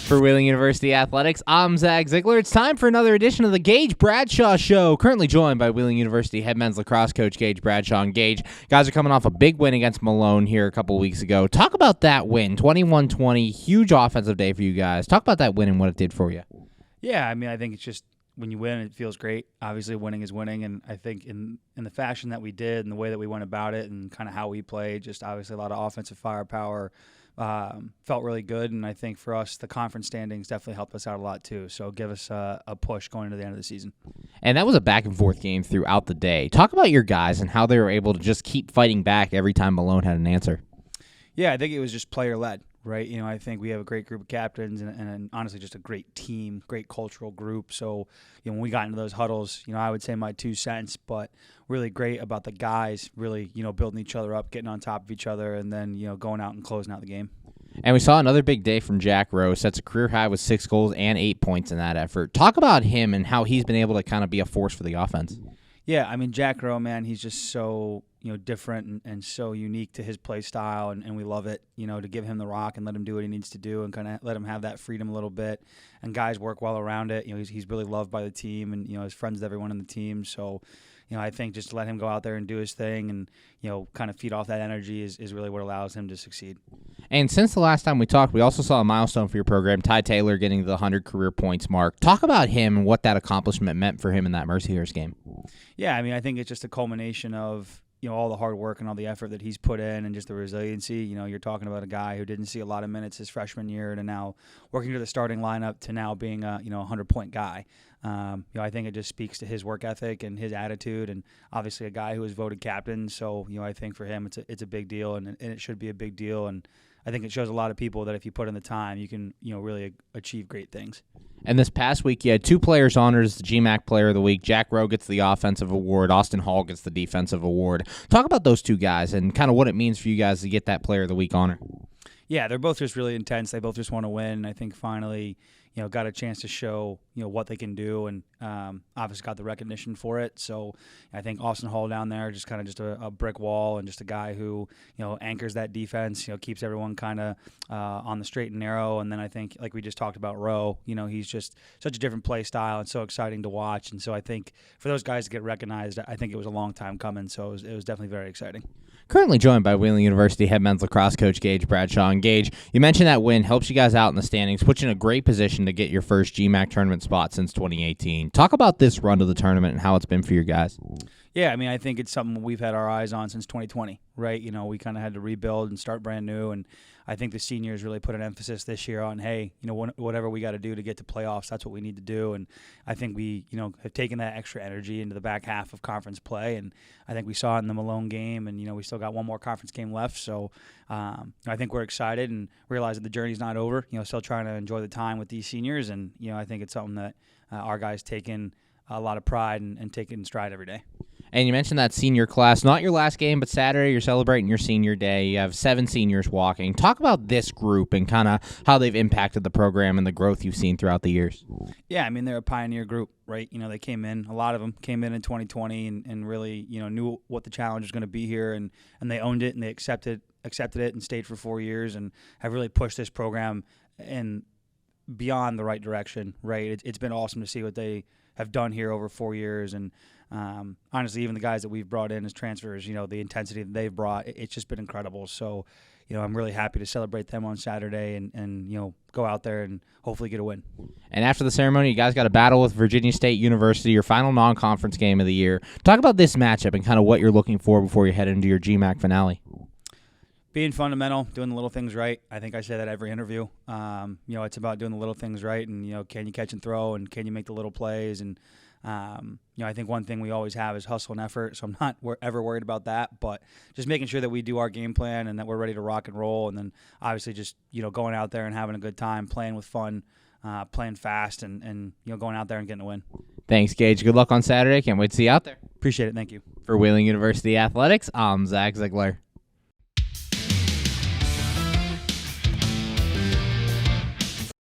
For Wheeling University Athletics, I'm Zach Ziegler. It's time for another edition of the Gage Bradshaw Show. Currently joined by Wheeling University head men's lacrosse coach Gage Bradshaw. And Gage, guys are coming off a big win against Malone here a couple weeks ago. Talk about that win, 21-20, huge offensive day for you guys. Talk about that win and what it did for you. Yeah, I mean, I think it's just when you win, it feels great. Obviously, winning is winning, and I think in the fashion that we did and the way that we went about it and kind of how we played, just obviously a lot of offensive firepower, felt really good. And I think for us, the conference standings definitely helped us out a lot too. So give us a push going into the end of the season. And that was a back-and-forth game throughout the day. Talk about your guys and how they were able to just keep fighting back every time Malone had an answer. Yeah, I think it was just player-led. Right, I think we have a great group of captains and honestly just a great team, great cultural group. So, when we got into those huddles, I would say my 2 cents, but really great about the guys really, building each other up, getting on top of each other, and then, going out and closing out the game. And we saw another big day from Jack Rowe, sets a career high with 6 goals and 8 points in that effort. Talk about him and how he's been able to kind of be a force for the offense. Yeah, I mean, Jack Rowe, man, he's just so different and so unique to his play style, and we love it, to give him the rock and let him do what he needs to do and kind of let him have that freedom a little bit. And guys work well around it. He's really loved by the team and, his friends with everyone in the team. So, I think just to let him go out there and do his thing and, kind of feed off that energy is really what allows him to succeed. And since the last time we talked, we also saw a milestone for your program, Ty Taylor getting the 100 career points mark. Talk about him and what that accomplishment meant for him in that Mercyhurst game. Yeah, I mean, I think it's just a culmination of all the hard work and all the effort that he's put in and just the resiliency. You're talking about a guy who didn't see a lot of minutes his freshman year to now working to the starting lineup to now being a 100-point guy. I think it just speaks to his work ethic and his attitude, and obviously a guy who was voted captain. So, I think for him it's a big deal, and it should be a big deal. And I think it shows a lot of people that if you put in the time, you can really achieve great things. And this past week, you had 2 players honored as the GMAC Player of the Week. Jack Rowe gets the offensive award. Austin Hall gets the defensive award. Talk about those 2 guys and kind of what it means for you guys to get that Player of the Week honor. Yeah, they're both just really intense. They both just want to win. I think finally, got a chance to show, what they can do, and obviously got the recognition for it. So I think Austin Hall down there just kind of just a brick wall and just a guy who, anchors that defense, keeps everyone kind of on the straight and narrow. And then I think, like we just talked about Rowe, he's just such a different play style and so exciting to watch. And so I think for those guys to get recognized, I think it was a long time coming. So it was definitely very exciting. Currently joined by Wheeling University head men's lacrosse coach Gage Bradshaw. And Gage, you mentioned that win helps you guys out in the standings, puts you in a great position to get your first GMAC tournament spot since 2018. Talk about this run to the tournament and how it's been for you guys. Yeah, I mean, I think it's something we've had our eyes on since 2020, right? We kind of had to rebuild and start brand new, and I think the seniors really put an emphasis this year on, hey, whatever we got to do to get to playoffs, that's what we need to do. And I think we, have taken that extra energy into the back half of conference play, and I think we saw it in the Malone game, and, we still got one more conference game left. So I think we're excited and realize that the journey's not over, still trying to enjoy the time with these seniors. And, I think it's something that our guys take in a lot of pride and take it in stride every day. And you mentioned that senior class, not your last game, but Saturday you're celebrating your senior day. You have 7 seniors walking. Talk about this group and kind of how they've impacted the program and the growth you've seen throughout the years. Yeah, I mean, they're a pioneer group, right? They came in, a lot of them came in 2020 and really, knew what the challenge was going to be here, and they owned it and they accepted it and stayed for 4 years and have really pushed this program in beyond the right direction, right? It's been awesome to see what they have done here over 4 years, and honestly, even the guys that we've brought in as transfers, the intensity that they've brought, it's just been incredible. So, I'm really happy to celebrate them on Saturday and go out there and hopefully get a win. And after the ceremony, you guys got a battle with Virginia State University, your final non-conference game of the year. Talk about this matchup and kind of what you're looking for before you head into your GMAC finale. Being fundamental, doing the little things right. I think I say that every interview. It's about doing the little things right, and can you catch and throw, and can you make the little plays, and I think one thing we always have is hustle and effort, so I'm not ever worried about that, but just making sure that we do our game plan and that we're ready to rock and roll, and then obviously just going out there and having a good time, playing with fun, playing fast, and going out there and getting a win. Thanks, Gage. Good luck on Saturday. Can't wait to see you out there. Appreciate it. Thank you. For Wheeling University Athletics, I'm Zach Ziegler.